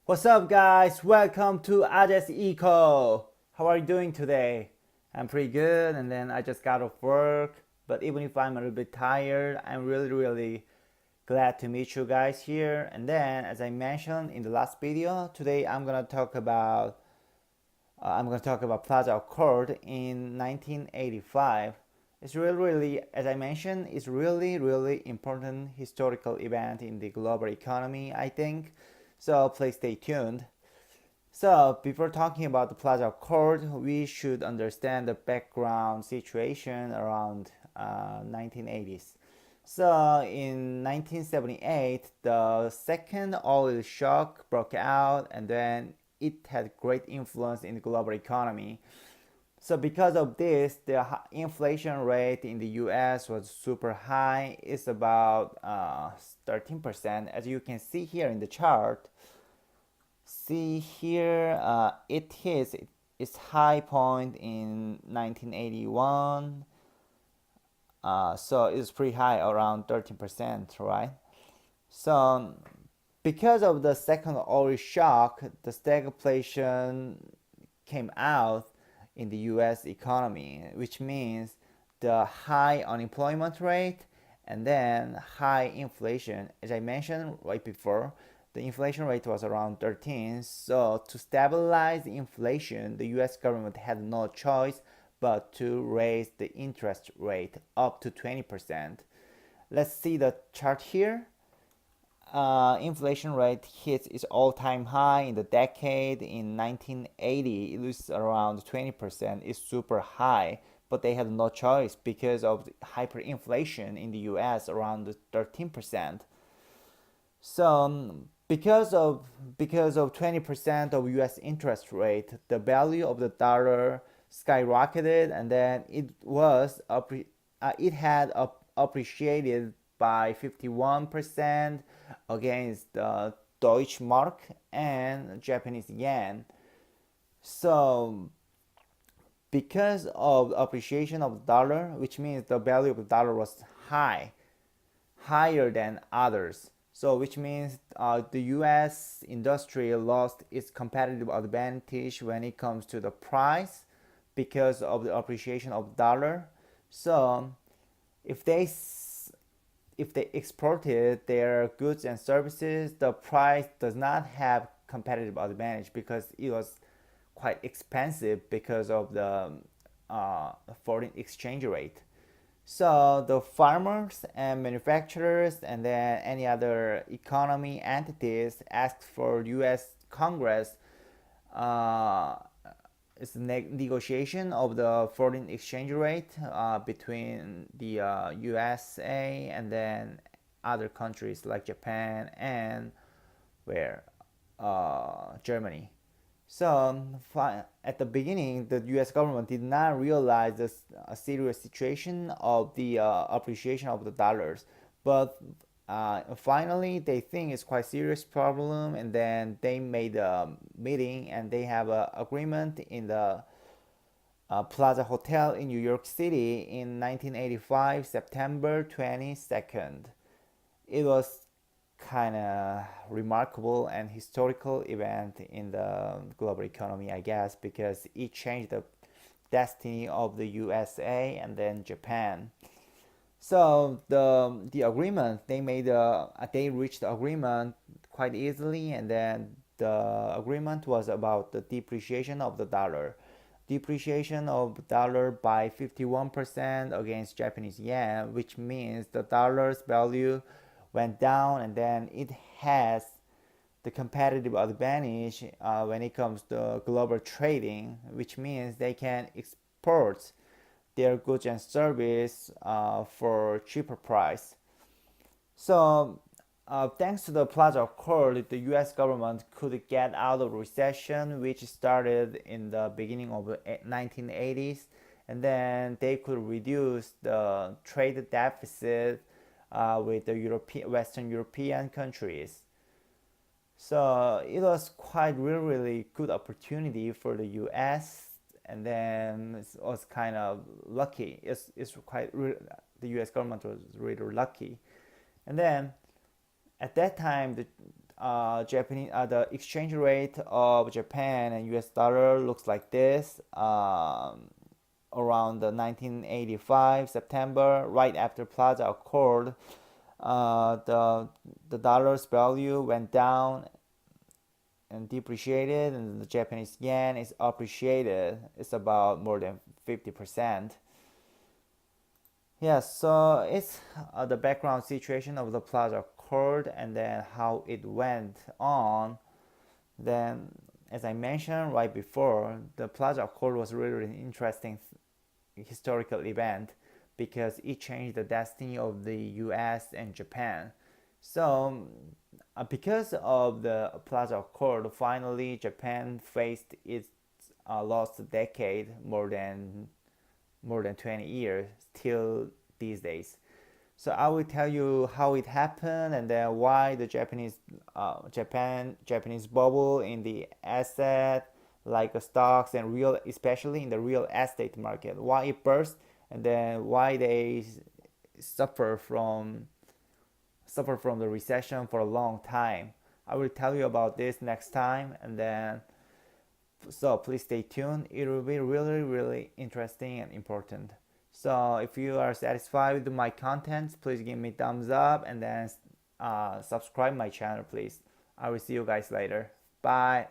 What's up, guys? Welcome to AzesEco. How are you doing today? I'm pretty good, and then I just got off work. But even if I'm a little bit tired, I'm really glad to meet you guys here. And then, as I mentioned in the last video, today I'm gonna talk about Plaza Accord in 1985. It's really, as I mentioned, it's really important historical event in the global economy, I think. So please stay tuned. So before talking about the Plaza Accord, we should understand the background situation around 1980s. So in 1978, the second oil shock broke out, and then it had great influence in the global economy. So because of this, the inflation rate in the U.S. was super high. It's about 13%, as you can see here in the chart. See here, it hits its high point in 1981. So it's pretty high, around 13%, right? So because of the second oil shock, the stagflation came out in the US economy, which means the high unemployment rate and then high inflation. As I mentioned right before, the inflation rate was around 13. So to stabilize the inflation, the US government had no choice but to raise the interest rate up to 20%. Let's see the chart here. Inflation rate hits its all-time high in the decade in 1980. It was around 20%. It's super high, but they had no choice because of the hyperinflation in the US around 13%. So because of 20% of US interest rate, the value of the dollar skyrocketed, and then it had appreciated by 51% against the Deutsche Mark and Japanese yen. So because of the appreciation of the dollar, which means the value of the dollar was higher than others. So which means the U.S. industry lost its competitive advantage when it comes to the price because of the appreciation of the dollar. So if they if they exported their goods and services, the price does not have competitive advantage because it was quite expensive because of the foreign exchange rate. So the farmers and manufacturers and then any other economy entities asked for U.S. Congress uh, it's negotiation of the foreign exchange rate between the USA and then other countries like Japan and where Germany. So at the beginning, the U.S. government did not realize this a serious situation of the appreciation of the dollars, but finally they think it's quite serious problem, and then they made a meeting and they have an agreement in the Plaza Hotel in New York City in 1985, September 22nd. It was kind of remarkable and historical event in the global economy, I guess, because it changed the destiny of the USA and then Japan. So the agreement they reached the agreement quite easily, and then the agreement was about the depreciation of the dollar. Depreciation of the dollar by 51% against Japanese yen, which means the dollar's value went down, and then it has the competitive advantage when it comes to global trading, which means they can export their goods and service for cheaper price. So thanks to the Plaza Accord, the U.S. government could get out of recession, which started in the beginning of the 1980s, and then they could reduce the trade deficit with the Western European countries. So it was quite really good opportunity for the U.S. and then it was kind of lucky. It's the U.S. government was really lucky, and then at that time the exchange rate of Japan and US dollar looks like this. Around the 1985 September, right after Plaza Accord, the dollar's value went down and depreciated, and the Japanese yen is appreciated. It's about more than 50%. Yeah, so it's the background situation of the Plaza Accord and then how it went on. Then, as I mentioned right before, the Plaza Accord was really an interesting historical event because it changed the destiny of the US and Japan. So, because of the Plaza Accord, finally Japan faced its lost decade more than 20 years till these days. So I will tell you how it happened and then why the Japanese bubble in the asset like stocks and real, especially in the real estate market, why it burst and then why they suffer from the recession for a long time. I will tell you about this next time, and then so please stay tuned. It will be really, really interesting and important. So if you are satisfied with my contents, please give me thumbs up and then subscribe my channel, please. I will see you guys later. Bye.